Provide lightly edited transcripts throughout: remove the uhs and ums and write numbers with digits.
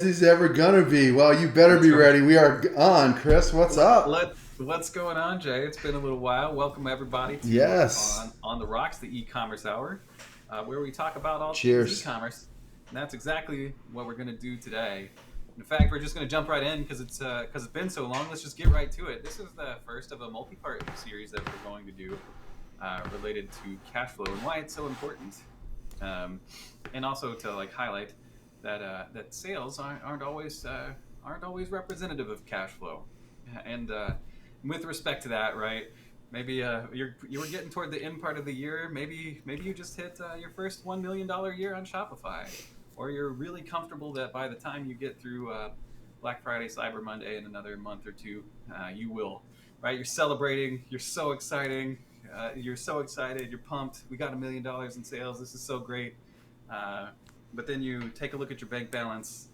He's ever gonna be. Well, you better That's be right. ready. We are on, Chris. What's up? What's going on, Jay? It's been a little while. Welcome everybody to Yes. on the Rocks, the e-commerce hour, where we talk about all things Cheers. e-commerce, and that's exactly what we're going to do today. In fact, we're just going to jump right in because it's been so long. Let's just get right to it. This is the first of a multi-part series that we're going to do related to cash flow and why it's so important, um, and also to like highlight that sales aren't always representative of cash flow. And with respect to that, right? Maybe you were getting toward the end part of the year. Maybe you just hit your first $1 million year on Shopify, or you're really comfortable that by the time you get through Black Friday, Cyber Monday, in another month or two, you will. Right? You're celebrating. You're so exciting. You're so excited. You're pumped. We got $1 million in sales. This is so great. Uh, but then you take a look at your bank balance,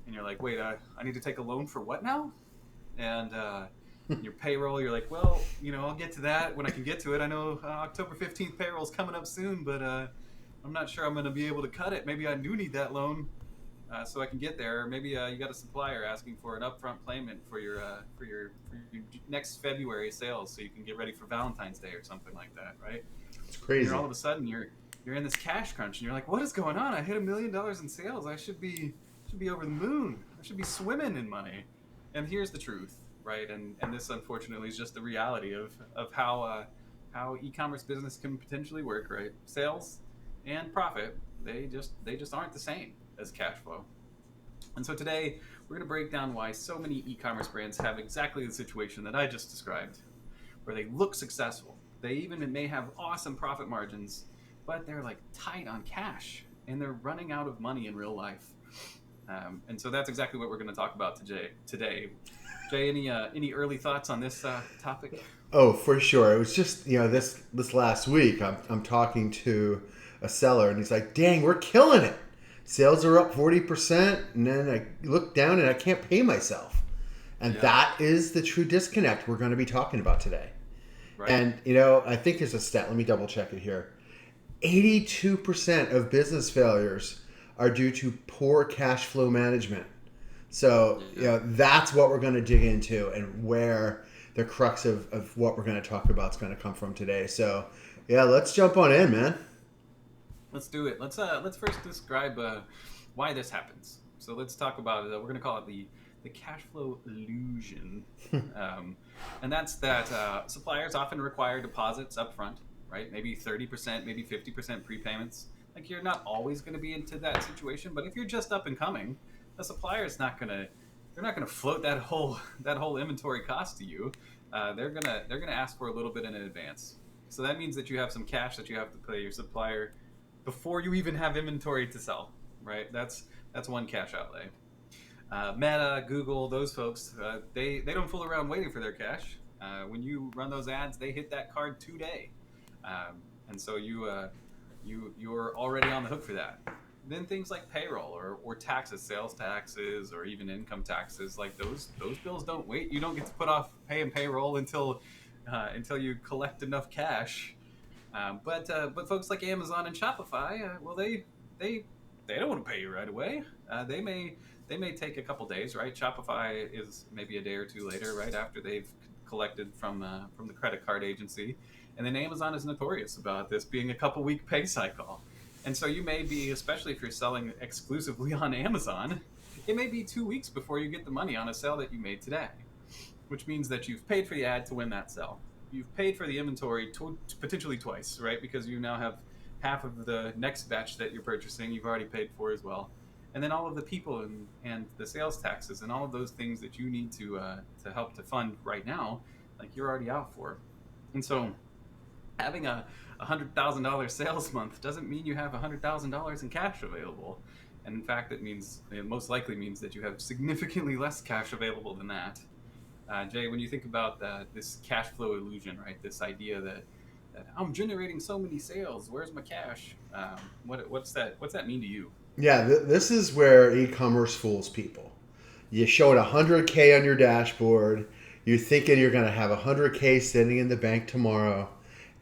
and you're like, wait, I need to take a loan for what now? And your payroll, you're like, well, I'll get to that when I can get to it. I know October 15th payroll is coming up soon, but I'm not sure I'm going to be able to cut it. Maybe I do need that loan so I can get there. Or maybe you got a supplier asking for an upfront payment for your next February sales, so you can get ready for Valentine's Day or something like that, right? It's And you're crazy. all of a sudden you're in this cash crunch, and you're like, what is going on? I hit $1 million in sales. I should be over the moon. I should be swimming in money. And here's the truth, right? And this unfortunately is just the reality of how e-commerce business can potentially work, right? Sales and profit, they just aren't the same as cash flow. And so today we're going to break down why so many e-commerce brands have exactly the situation that I just described, where they look successful. They even may have awesome profit margins, but they're like tight on cash and they're running out of money in real life. And so that's exactly what we're going to talk about today. Jay, any early thoughts on this topic? Oh, for sure. It was just this last week. I'm talking to a seller, and he's like, "Dang, we're killing it. Sales are up 40%." And then I look down, and I can't pay myself. And Yeah, that is the true disconnect we're going to be talking about today. right. And I think there's a stat. Let me double check it here. 82% of business failures are due to poor cash flow management. So, Yeah. that's what we're going to dig into and where the crux of what we're going to talk about is going to come from today. So, yeah, let's jump on in, man. Let's do it. Let's first describe why this happens. So let's talk about it. We're going to call it the cash flow illusion, um, and that's that suppliers often require deposits up front, right? Maybe 30%, maybe 50% prepayments. Like you're not always going to be into that situation, but if you're just up and coming, the supplier's not going to they're not going to float that whole inventory cost to you. They're gonna ask for a little bit in advance. So that means that you have some cash that you have to pay your supplier before you even have inventory to sell, right? That's one cash outlay. Meta, Google, those folks, they don't fool around waiting for their cash. When you run those ads, they hit that card today, and so you're already on the hook for that. Then things like payroll or taxes, sales taxes, or even income taxes, like those bills don't wait. You don't get to put off paying payroll until you collect enough cash. But folks like Amazon and Shopify, well, they they don't want to pay you right away. They may take a couple days, right? Shopify is maybe a day or two later, right after they've collected from the credit card agency, and then Amazon is notorious about this being a couple week pay cycle. And so you may be, especially if you're selling exclusively on Amazon, it may be 2 weeks before you get the money on a sale that you made today, which means that you've paid for the ad to win that sale. You've paid for the inventory potentially twice, right? Because you now have half of the next batch that you're purchasing you've already paid for as well, and then all of the people and the sales taxes and all of those things that you need to help to fund right now, like you're already out for. And so having a $100,000 sales month doesn't mean you have $100,000 in cash available. And in fact, it most likely means that you have significantly less cash available than that. Jay, when you think about this cash flow illusion, right? This idea that I'm generating so many sales, where's my cash? What's that mean to you? Yeah, this is where e-commerce fools people. You show it 100K on your dashboard. You're thinking you're going to have 100K sitting in the bank tomorrow.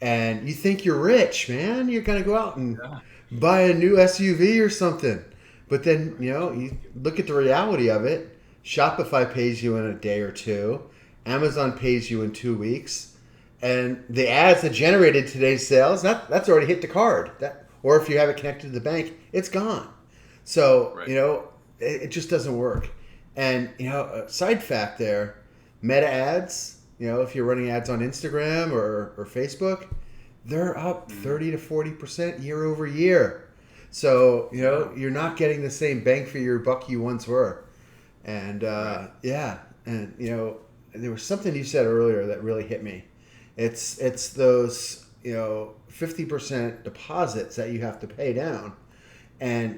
And you think you're rich, man. You're going to go out and Yeah, buy a new SUV or something. But then, you look at the reality of it. Shopify pays you in a day or two. Amazon pays you in 2 weeks. And the ads that generated today's sales, that's already hit the card. Or if you have it connected to the bank, it's gone. So, Right. it just doesn't work. And, a side fact there, meta ads, if you're running ads on Instagram or Facebook, they're up 30 to 40% year over year. So, you're not getting the same bang for your buck you once were. And, Right. yeah. And, there was something you said earlier that really hit me. It's those, 50% deposits that you have to pay down. And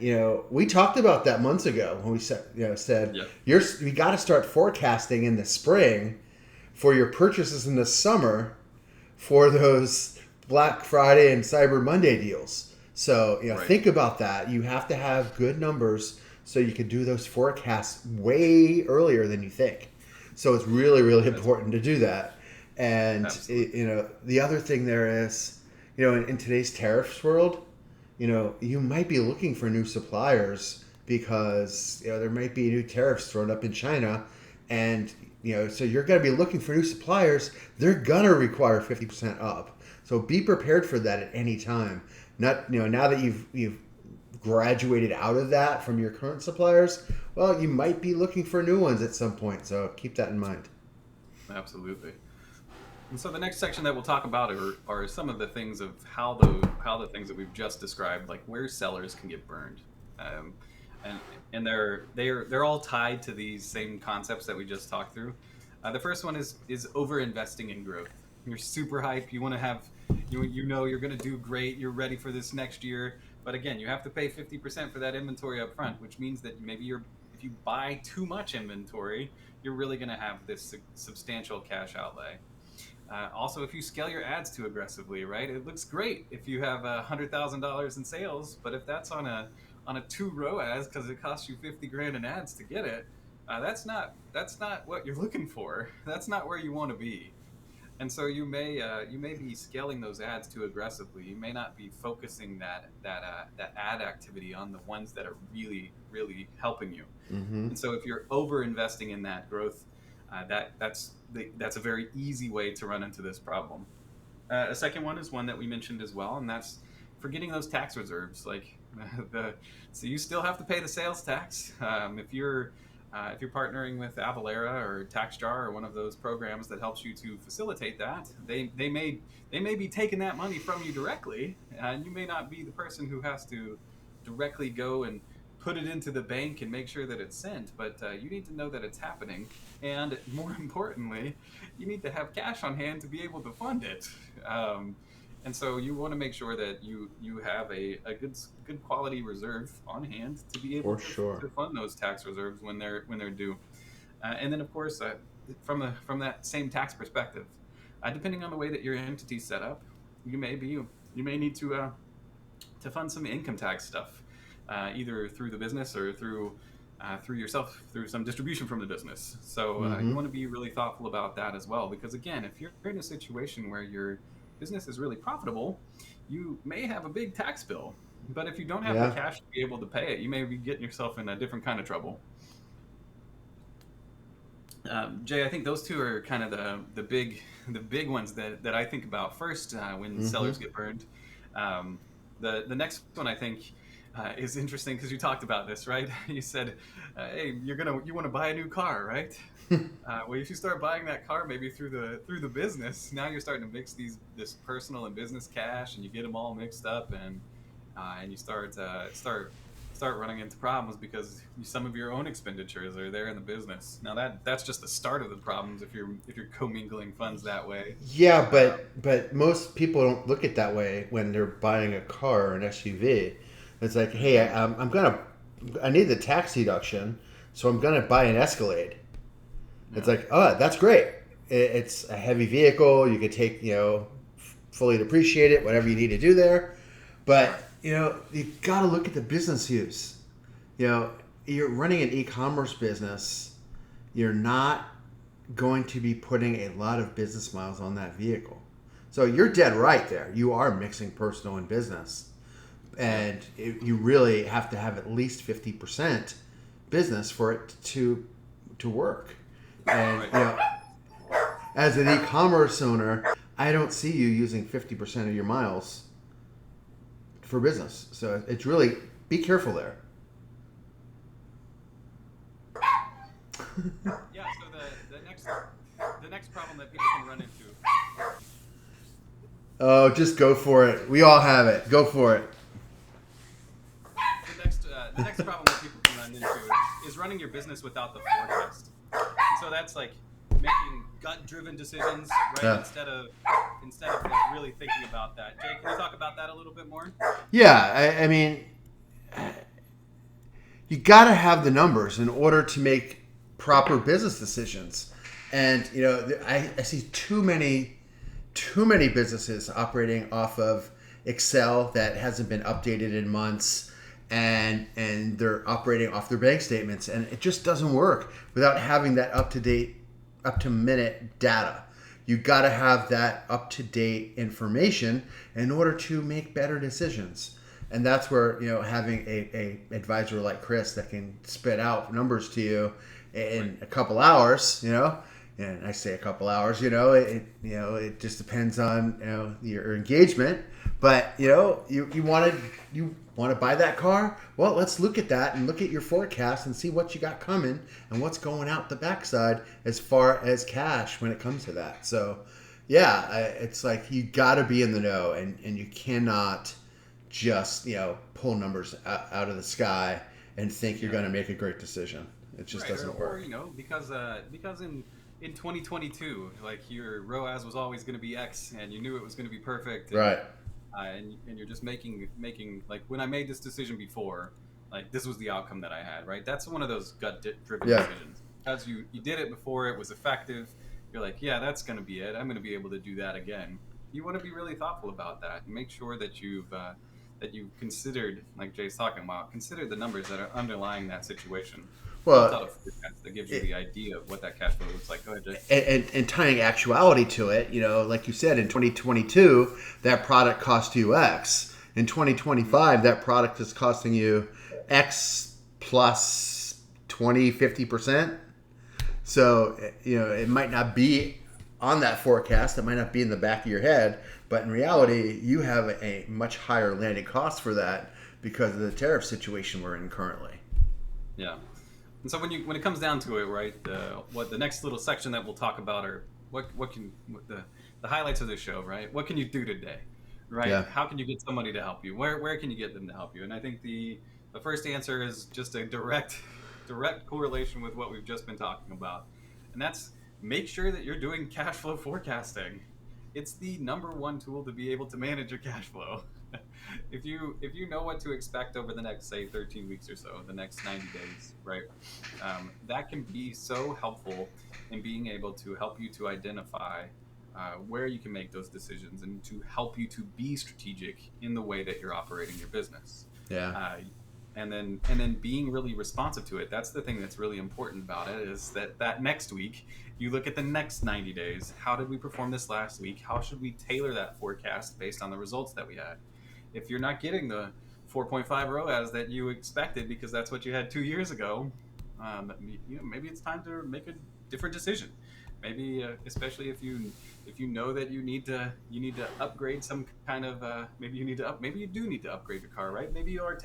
we talked about that months ago when we said Yep. we got to start forecasting in the spring for your purchases in the summer for those Black Friday and Cyber Monday deals. So Right. think about that. You have to have good numbers so you can do those forecasts way earlier than you think. So it's really, really important to do that. And Absolutely. the other thing there is, in today's tariffs world, you might be looking for new suppliers because there might be new tariffs thrown up in China, and so you're going to be looking for new suppliers. They're going to require 50% up. So be prepared for that at any time. Not now that you've graduated out of that from your current suppliers, well, you might be looking for new ones at some point. So keep that in mind. Absolutely. And so the next section that we'll talk about are some of the things of how the things that we've just described, like where sellers can get burned, um, and they're all tied to these same concepts that we just talked through. The first one is over investing in growth. You're super hype. You want to have you're going to do great. You're ready for this next year, but again, you have to pay 50% for that inventory up front, which means that maybe if you buy too much inventory, you're really going to have this substantial cash outlay. Also, if you scale your ads too aggressively, right, it looks great if you have $100,000 in sales, but if that's on a 2 row ads because it costs you 50 grand in ads to get it, that's not what you're looking for. That's not where you want to be. And so you may be scaling those ads too aggressively. You may not be focusing that ad activity on the ones that are really really helping you. Mm-hmm. And so if you're over investing in that growth, that's a very easy way to run into this problem. A second one is one that we mentioned as well, and that's forgetting those tax reserves. Like so you still have to pay the sales tax. If you're partnering with Avalara or TaxJar or one of those programs that helps you to facilitate that, they may be taking that money from you directly, and you may not be the person who has to directly go and put it into the bank and make sure that it's sent, but you need to know that it's happening, and more importantly, you need to have cash on hand to be able to fund it. And so you want to make sure that you have a good quality reserve on hand to be able For sure. to fund those tax reserves when they're due. And then of course, from that same tax perspective, depending on the way that your entity's set up, you may need to fund some income tax stuff, either through the business or through yourself, through some distribution from the business. So Mm-hmm. you want to be really thoughtful about that as well, because again, if you're in a situation where your business is really profitable, you may have a big tax bill, but if you don't have the Yeah. cash to be able to pay it, you may be getting yourself in a different kind of trouble. Jay, I think those two are kind of the big ones that I think about first when Mm-hmm. sellers get burned. Um, the next one I think is interesting because you talked about this, right? You said, "Hey, you want to buy a new car, right?" Well, if you start buying that car maybe through the business, now you're starting to mix this personal and business cash, and you get them all mixed up, and you start running into problems because some of your own expenditures are there in the business. Now that's just the start of the problems if you're commingling funds that way. Yeah, Uh, but most people don't look at that way when they're buying a car or an SUV. It's like, hey, mhm. I need the tax deduction, so I'm gonna buy an Escalade. It's Yeah, like, oh, that's great. It's a heavy vehicle. You could take, fully depreciate it, whatever you need to do there. But right. you got to look at the business use. You know, you're running an e-commerce business. You're not going to be putting a lot of business miles on that vehicle. So you're dead right there. You are mixing personal and business. and you really have to have at least 50% business for it to work. And as an e-commerce owner, I don't see you using 50% of your miles for business. So it's really, be careful there. Yeah. So the next problem that people can run into. Oh, just go for it. We all have it. Go for it. The next problem that people can run into is running your business without the forecast. And so that's like making gut-driven decisions, right? Yeah. Instead of like really thinking about that. Jay, can you talk about that a little bit more? Yeah, I mean, you got to have the numbers in order to make proper business decisions. And I see too many businesses operating off of Excel that hasn't been updated in months, and they're operating off their bank statements, and it just doesn't work without having that up-to-date, up-to-minute data. You got to have that up-to-date information in order to make better decisions. And that's where having a advisor like Chris that can spit out numbers to you in a couple hours, and I say a couple hours, it just depends on your engagement. But you want to buy that car? Well, let's look at that and look at your forecast and see what you got coming and what's going out the backside as far as cash when it comes to that. So, yeah, it's like you got to be in the know, and you cannot just pull numbers out of the sky and think you're going to make a great decision. It just doesn't work. Or because in 2022, like your ROAS was always going to be X, and you knew it was going to be perfect. And, right. And you're just making like, when I made this decision before, like this was the outcome that I had, right? That's one of those gut-driven decisions. As you did it before, it was effective. You're like, yeah, that's going to be it. I'm going to be able to do that again. You want to be really thoughtful about that and make sure that you've considered, like Jay's talking about, considered the numbers that are underlying that situation. Well, that gives you the idea of what that cash flow looks like. Go ahead, Jay. And tying actuality to it, like you said, in 2022, that product cost you X. In 2025, that product is costing you X plus 20, 50%. So, it might not be on that forecast. It might not be in the back of your head. But in reality, you have a much higher landing cost for that because of the tariff situation we're in currently. Yeah. And so when it comes down to it, right, what the next little section that we'll talk about are what the highlights of the show, right? What can you do today, right? Yeah. How can you get somebody to help you? Where can you get them to help you? And I think the first answer is just a direct correlation with what we've just been talking about, and that's make sure that you're doing cash flow forecasting. It's the number one tool to be able to manage your cash flow. If you know what to expect over the next, say, 13 weeks or so, the next 90 days, right? That can be so helpful in being able to help you to identify where you can make those decisions and to help you to be strategic in the way that you're operating your business. Yeah. And then being really responsive to it. That's the thing that's really important about it, is that next week you look at the next 90 days. How did we perform this last week? How should we tailor that forecast based on the results that we had? If you're not getting the 4.5 ROAS that you expected because that's what you had 2 years ago, maybe it's time to make a different decision. Maybe, especially if you know that you need to upgrade some kind of maybe you do need to upgrade your car, right? Maybe you are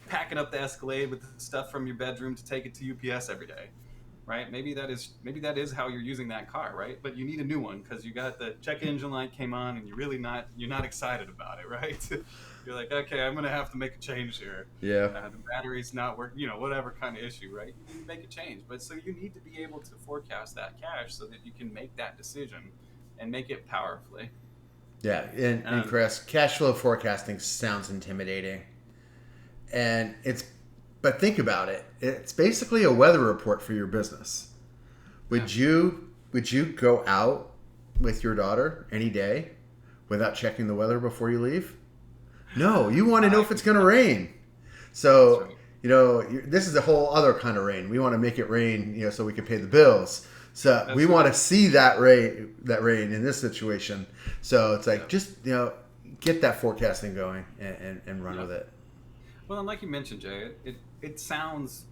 packing up the Escalade with the stuff from your bedroom to take it to UPS every day, right? Maybe that is how you're using that car, right? But you need a new one because you got the check engine light came on and you're not excited about it, right? You're like, okay, I'm gonna have to make a change here. Yeah. The battery's not working, whatever kind of issue, right? You need to make a change, but so you need to be able to forecast that cash so that you can make that decision and make it powerfully. Yeah, and Chris, cash flow forecasting sounds intimidating. But think about it. It's basically a weather report for your business. Would you go out with your daughter any day without checking the weather before you leave? No, you want to know if it's going to rain. So, this is a whole other kind of rain. We want to make it rain, so we can pay the bills. So we want to see that rain in this situation. So it's like, just, get that forecasting going and run Yeah. with it. Well, and like you mentioned, Jay, it sounds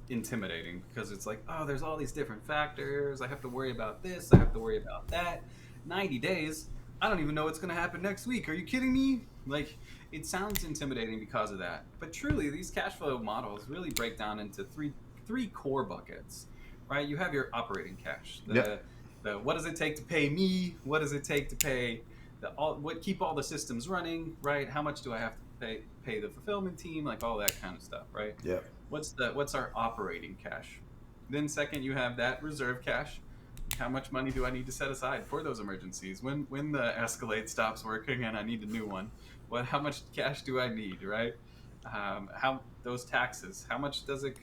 intimidating because it's like, oh, there's all these different factors. I have to worry about this. I have to worry about that. 90 days. I don't even know what's going to happen next week. Are you kidding me? Like, it sounds intimidating because of that. But truly, these cash flow models really break down into three core buckets, right? You have your operating cash. Yep. The what does it take to pay me? What does it take to pay what keep all the systems running, right? How much do I have to pay the fulfillment team, like all that kind of stuff, right? Yep. What's our operating cash? Then second, you have that reserve cash. How much money do I need to set aside for those emergencies? When the Escalade stops working and I need a new one, how much cash do I need, right? How those taxes? How much do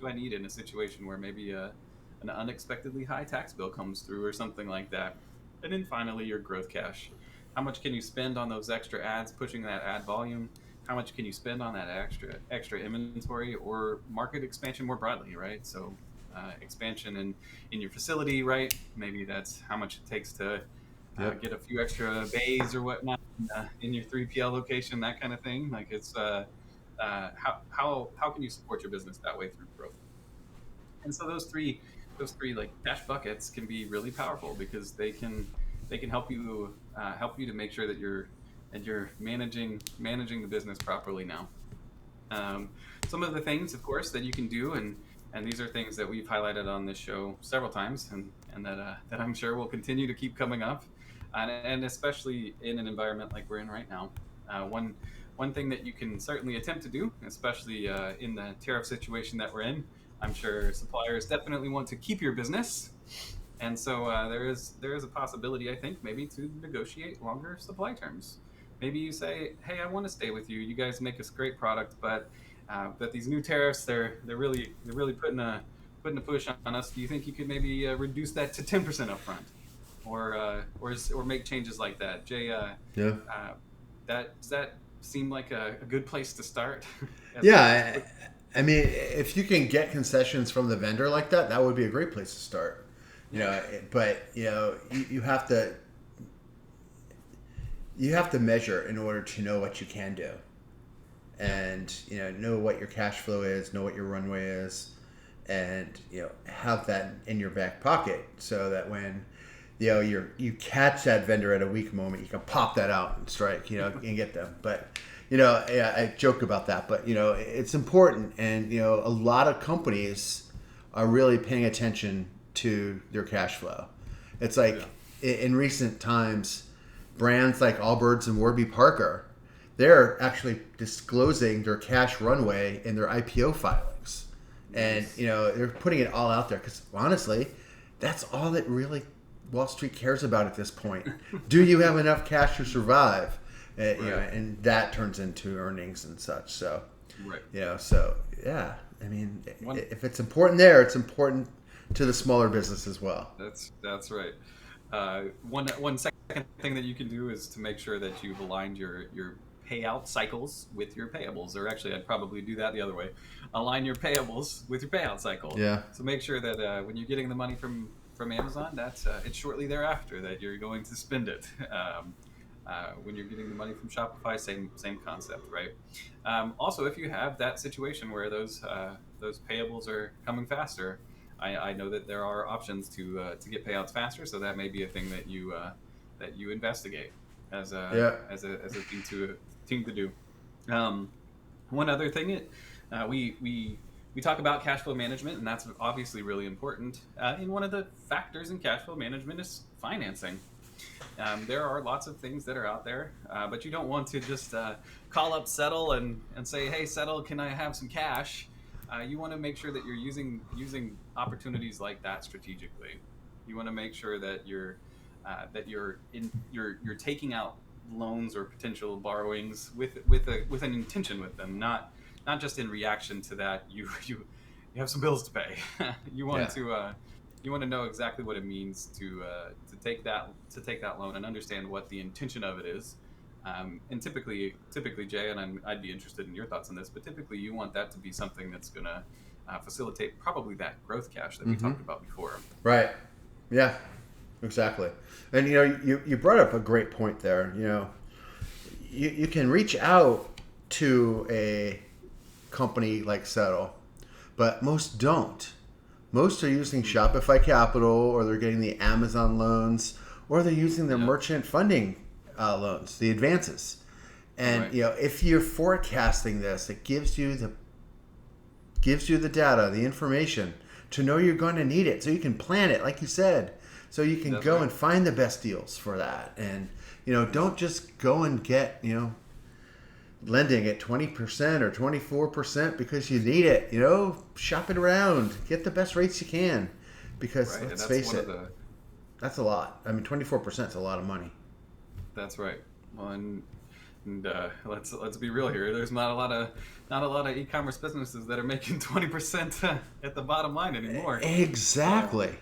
I need in a situation where maybe an unexpectedly high tax bill comes through or something like that? And then finally, your growth cash. How much can you spend on those extra ads, pushing that ad volume? How much can you spend on that extra inventory or market expansion more broadly, right? So expansion in your facility, right? Maybe that's how much it takes to Yep. get a few extra bays or whatnot in your 3PL location, that kind of thing. Like it's how can you support your business that way through growth? And so those three like cash buckets can be really powerful because they can help you to make sure that you're managing the business properly now. Um, some of the things, of course, that you can do, and these are things that we've highlighted on this show several times, and that I'm sure will continue to keep coming up, and especially in an environment like we're in right now. One thing that you can certainly attempt to do, especially in the tariff situation that we're in, I'm sure suppliers definitely want to keep your business, and so there is a possibility, I think, maybe to negotiate longer supply terms. Maybe you say, "Hey, I want to stay with you. You guys make us great product, but these new tariffs, they're really putting a push on us. Do you think you could maybe reduce that to 10% upfront, or make changes like that?" Jay, Yeah. uh, does that seem like a good place to start as a Yeah. quick? I mean, if you can get concessions from the vendor like that, that would be a great place to start. You Yeah, know, but you have to measure in order to know what you can do, yeah, and know what your cash flow is, know what your runway is, and have that in your back pocket so that when you catch that vendor at a weak moment, you can pop that out and strike, and get them. But yeah, I joke about that, but it's important, and a lot of companies are really paying attention to their cash flow. It's like yeah, in recent times, brands like Allbirds and Warby Parker, they're actually disclosing their cash runway in their IPO filings, and nice, they're putting it all out there because honestly, that's all that really Wall Street cares about at this point. Do you have enough cash to survive? right, And that turns into earnings and such. So, right. so yeah, I mean, One if it's important there, it's important to the smaller business as well. That's right. One second thing that you can do is to make sure that you've aligned your payout cycles with your payables, or actually, I'd probably do that the other way. Align your payables with your payout cycle. Yeah. So make sure that when you're getting the money from Amazon, that's it's shortly thereafter that you're going to spend it. When you're getting the money from Shopify, same concept, right? Also, if you have that situation where those payables are coming faster, I know that there are options to get payouts faster, so that may be a thing that you investigate as a Yeah. thing to do. Um, One other thing, we talk about cash flow management, and that's obviously really important. And one of the factors in cash flow management is financing. There are lots of things that are out there, but you don't want to just call up Settle and say, "Hey, Settle, can I have some cash?" You want to make sure that you're using opportunities like that strategically. You want to make sure that you're taking out loans or potential borrowings with an intention with them, not just in reaction to that you have some bills to pay. you want Yeah. to uh, you want to know exactly what it means to take that loan and understand what the intention of it is. And typically, Jay, and I'd be interested in your thoughts on this, but typically you want that to be something that's going to facilitate probably that growth cash that we Mm-hmm. talked about before. Right. Yeah. Exactly. And you brought up a great point there. You can reach out to a company like Settle, but most don't. Most are using Hmm. Shopify Capital, or they're getting the Amazon loans, or they're using their Yeah. merchant funding loans, the advances. And Right. if you're forecasting this, it gives you the data, the information to know you're going to need it, so you can plan it, like you said, so you can That's go right. and find the best deals for that. And don't just go and get lending at 20% or 24% because you need it. Shop it around, get the best rates you can, because Right. And let's that's face one of it, the. that's a lot. I mean, 24% is a lot of money. That's right. Well, and let's be real here. There's not a lot of e-commerce businesses that are making 20% at the bottom line anymore. Exactly.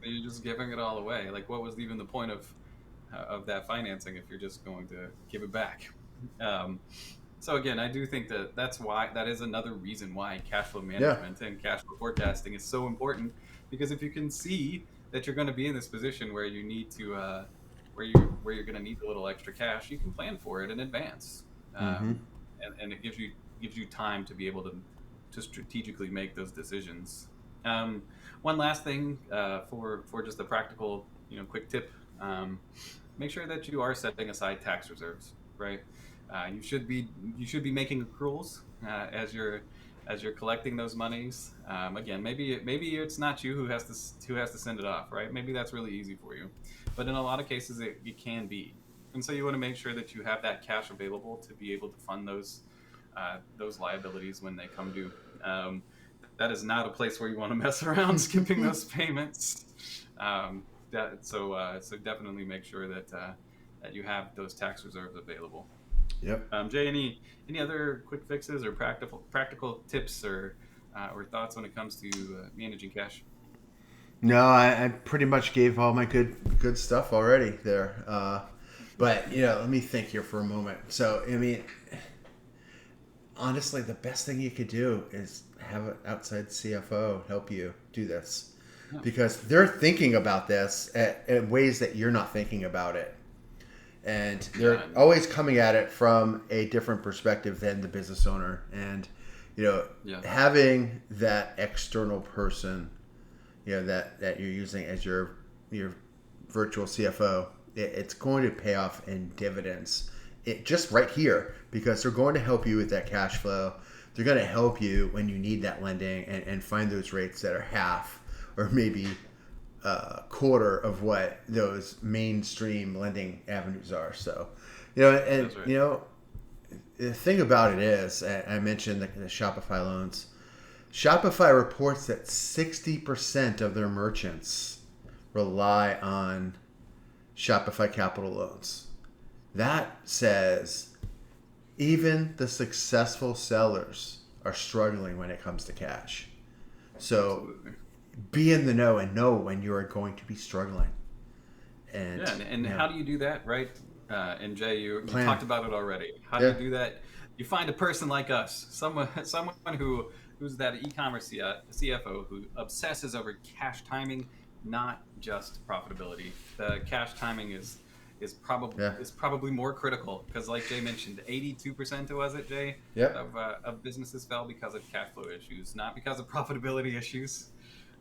So you're just giving it all away. Like, what was even the point of that financing if you're just going to give it back? Um, so again, I do think that is another reason why cash flow Yeah. management and cash flow forecasting is so important. Because if you can see that you're going to be in this position where you need to where you're going to need a little extra cash, you can plan for it in advance, Mm-hmm. and it gives you time to be able to strategically make those decisions. One last thing for just a practical, quick tip: make sure that you are setting aside tax reserves. Right, you should be making accruals as you're collecting those monies. Again, maybe it's not you who has to send it off. Right, maybe that's really easy for you, but in a lot of cases it can be. And so you want to make sure that you have that cash available to be able to fund those liabilities when they come due. Um, that is not a place where you want to mess around skipping those payments. So definitely make sure that you have those tax reserves available. Yep. Jay, any other quick fixes or practical tips or thoughts when it comes to managing cash? No, I pretty much gave all my good stuff already there. But let me think here for a moment. So I mean, honestly, the best thing you could do is have an outside CFO help you do this, Yeah, because they're thinking about this at ways that you're not thinking about it, and yeah, they're always coming at it from a different perspective than the business owner. And yeah, having that external person, that you're using as your virtual CFO, it's going to pay off in dividends. It just right here, because they're going to help you with that cash flow. They're going to help you when you need that lending, and find those rates that are half or maybe a quarter of what those mainstream lending avenues are. So, and that's right. the thing about it is, I mentioned the Shopify loans. Shopify reports that 60% of their merchants rely on Shopify Capital loans. That says even the successful sellers are struggling when it comes to cash. So Absolutely. be in the know and know when you are going to be struggling. And, Yeah, and you know, how do you do that, right? And Jay, you plan. talked about it already. How do you Yeah. do that? You find a person like us, someone who's that e-commerce CFO who obsesses over cash timing, not just profitability. The cash timing is probably Yeah. is probably more critical because, like Jay mentioned, 82% was it, Jay, Yep. of businesses fell because of cash flow issues, not because of profitability issues.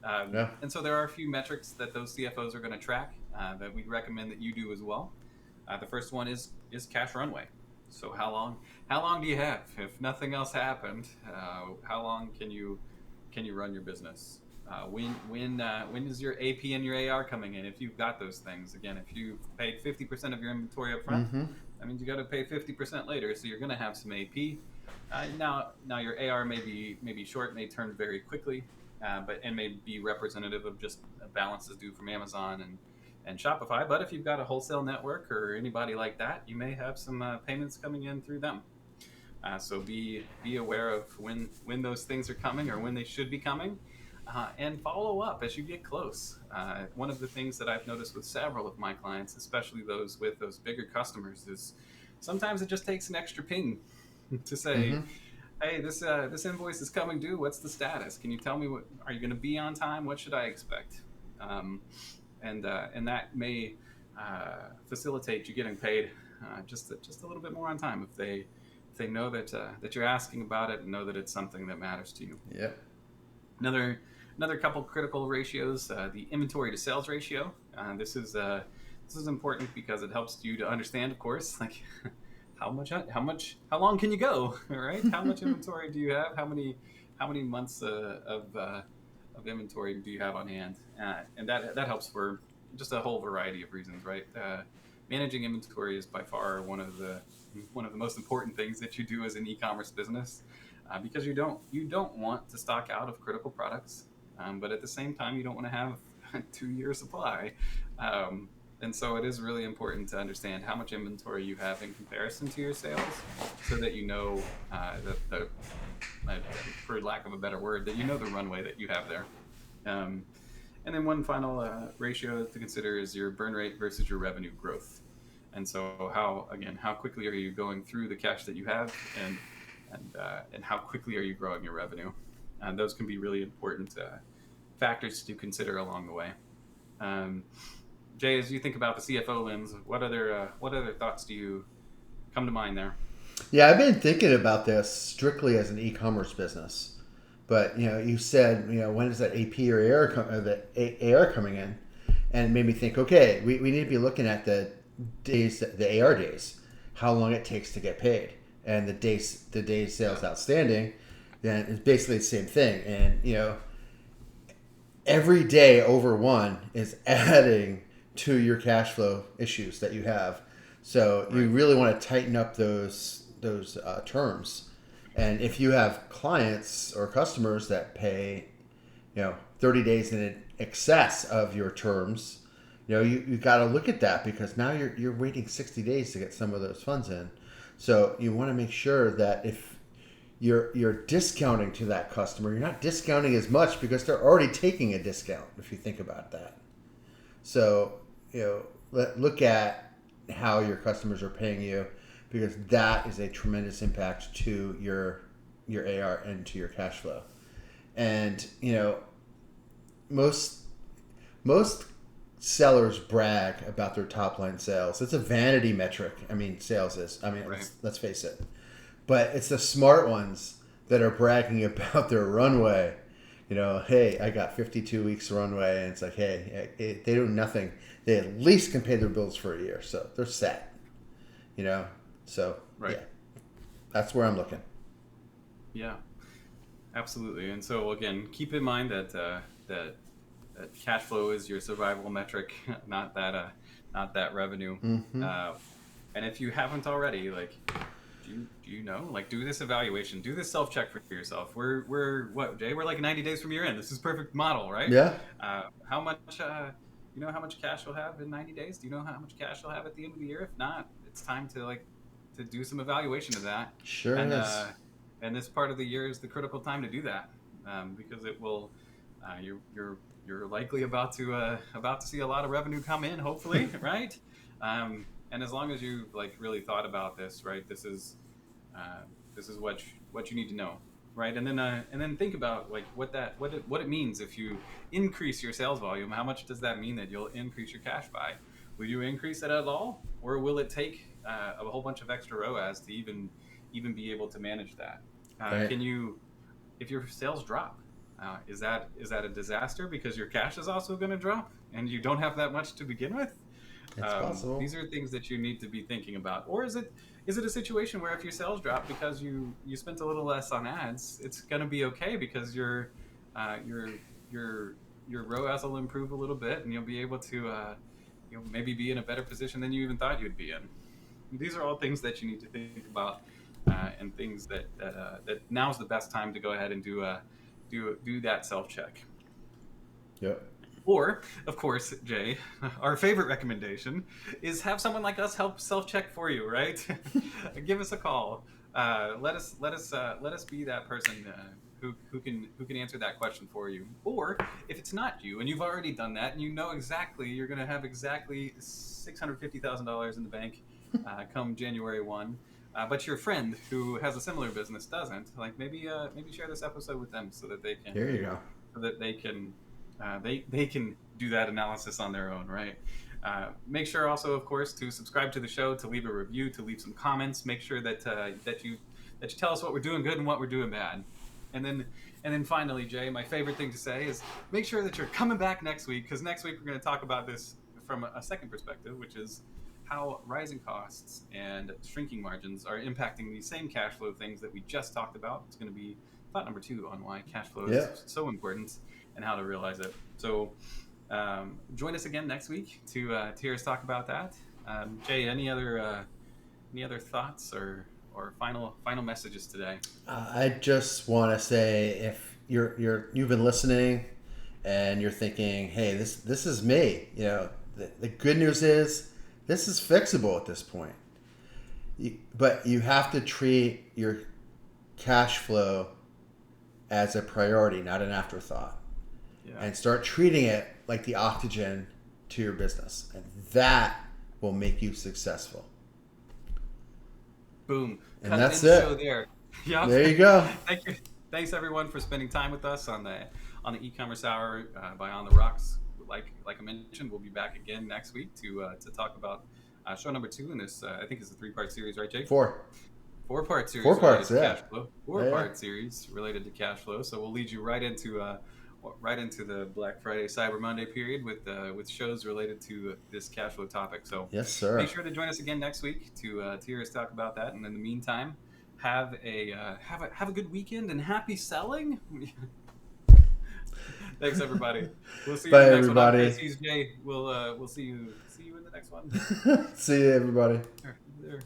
Yeah. And so there are a few metrics that those CFOs are going to track that we recommend that you do as well. The first one is cash runway. So how long do you have if nothing else happened? How long can you run your business? When is your AP and your AR coming in? If you've got those things, again, if you've paid 50% of your inventory up front, Mm-hmm. that means you got to pay 50% later. So you're going to have some AP. Now your AR may be short, may turn very quickly, but may be representative of just balances due from Amazon and Shopify. But if you've got a wholesale network or anybody like that, you may have some payments coming in through them. So be aware of when those things are coming or when they should be coming, and follow up as you get close. One of the things that I've noticed with several of my clients, especially those with those bigger customers, is sometimes it just takes an extra ping to Mm-hmm. say, "Hey, this invoice is coming due. What's the status? Can you tell me are you going to be on time? What should I expect?" Um, and that may facilitate you getting paid just a little bit more on time if they know that you're asking about it and know that it's something that matters to you. Yeah. Another another couple critical ratios: the inventory to sales ratio. This is important because it helps you to understand, of course, like how long can you go, right? How much inventory do you have? How many months of inventory do you have on hand? And that helps for just a whole variety of reasons, right? Managing inventory is by far one of the most important things that you do as an e-commerce business, because you don't want to stock out of critical products, but at the same time you don't want to have a 2-year supply. And so it is really important to understand how much inventory you have in comparison to your sales, so that you know for lack of a better word, that you know the runway that you have there. And then one final ratio to consider is your burn rate versus your revenue growth. And so how quickly are you going through the cash that you have, and how quickly are you growing your revenue? And those can be really important factors to consider along the way. Jay, as you think about the CFO lens, what other thoughts do you come to mind there? Yeah, I've been thinking about this strictly as an e-commerce business. But you said, when is that AP or AR coming in, and it made me think. Okay, we need to be looking at the days, the AR days, how long it takes to get paid, and the days sales outstanding. Then it's basically the same thing, and every day over one is adding to your cash flow issues that you have. So you really want to tighten up those terms. And if you have clients or customers that pay, 30 days in excess of your terms, you got to look at that, because now you're waiting 60 days to get some of those funds in. So you want to make sure that if you're discounting to that customer, you're not discounting as much, because they're already taking a discount, if you think about that. So, look at how your customers are paying you, because that is a tremendous impact to your AR and to your cash flow. And most sellers brag about their top line sales. It's a vanity metric. Sales is. Right. Let's face it. But it's the smart ones that are bragging about their runway. Hey, I got 52 weeks runway, and it's like, hey, they do nothing. They at least can pay their bills for a year, so they're set. So Right. Yeah, that's where I'm looking. Yeah, absolutely. And so again, keep in mind that that cash flow is your survival metric, not that revenue. Mm-hmm. And if you haven't already, do you know? Do this evaluation, do this self check for yourself. We're what, Jay? We're like 90 days from year end. This is perfect model, right? Yeah. How much how much cash you'll have in 90 days? Do you know how much cash you'll have at the end of the year? If not, it's time to do some evaluation of that. Sure and is. And this part of the year is the critical time to do that, because it will you're likely about to see a lot of revenue come in, hopefully, right? And as long as you really thought about this, right, this is what you need to know, right? And then think about what it means if you increase your sales volume. How much does that mean that you'll increase your cash by? Will you increase it at all, or will it take a whole bunch of extra ROAS to even be able to manage that? Right. If your sales drop, is that a disaster because your cash is also going to drop and you don't have that much to begin with? It's possible. These are things that you need to be thinking about. Or is it a situation where if your sales drop because you spent a little less on ads, it's going to be okay because your ROAS will improve a little bit, and you'll be able to maybe be in a better position than you even thought you'd be in. These are all things that you need to think about, and things that now's the best time to go ahead and do that self check. Yep. Or, of course, Jay, our favorite recommendation is have someone like us help self-check for you, right? Give us a call. Let us be that person who can answer that question for you. Or if it's not you and you've already done that and you know exactly you're going to have exactly $650,000 in the bank come January 1, but your friend who has a similar business doesn't, maybe share this episode with them so that they can. There you go. So that they can do that analysis on their own, right? Make sure also, of course, to subscribe to the show, to leave a review, to leave some comments. Make sure that you tell us what we're doing good and what we're doing bad. And then finally, Jay, my favorite thing to say is make sure that you're coming back next week, because next week we're going to talk about this from a second perspective, which is how rising costs and shrinking margins are impacting these same cash flow things that we just talked about. It's going to be thought number 2 on why cash flow is so important and how to realize it. So join us again next week to hear us talk about that. Jay, any other thoughts or final messages today? I just want to say, if you've been listening and you're thinking, hey, this is me, the good news is this is fixable at this point. But you have to treat your cash flow as a priority, not an afterthought. Yeah. And start treating it like the oxygen to your business. And that will make you successful. Boom. And that's it. Show there. Yep. There you go. Thank you. Thanks everyone for spending time with us on the e-commerce hour by On the Rocks. Like I mentioned, we'll be back again next week to talk about show number 2 in this. I think it's a 3-part series, right, Jake? 4-part series. 4 parts, yeah. Cash flow. 4-part series related to cash flow. So we'll lead you right into the Black Friday, Cyber Monday period with shows related to this cash flow topic. So yes, sir. Make sure to join us again next week to hear us talk about that. And in the meantime, have a good weekend and happy selling. Thanks, everybody. We'll see you in the next everybody. one. Jay. We'll see you in the next one. See you, everybody. There.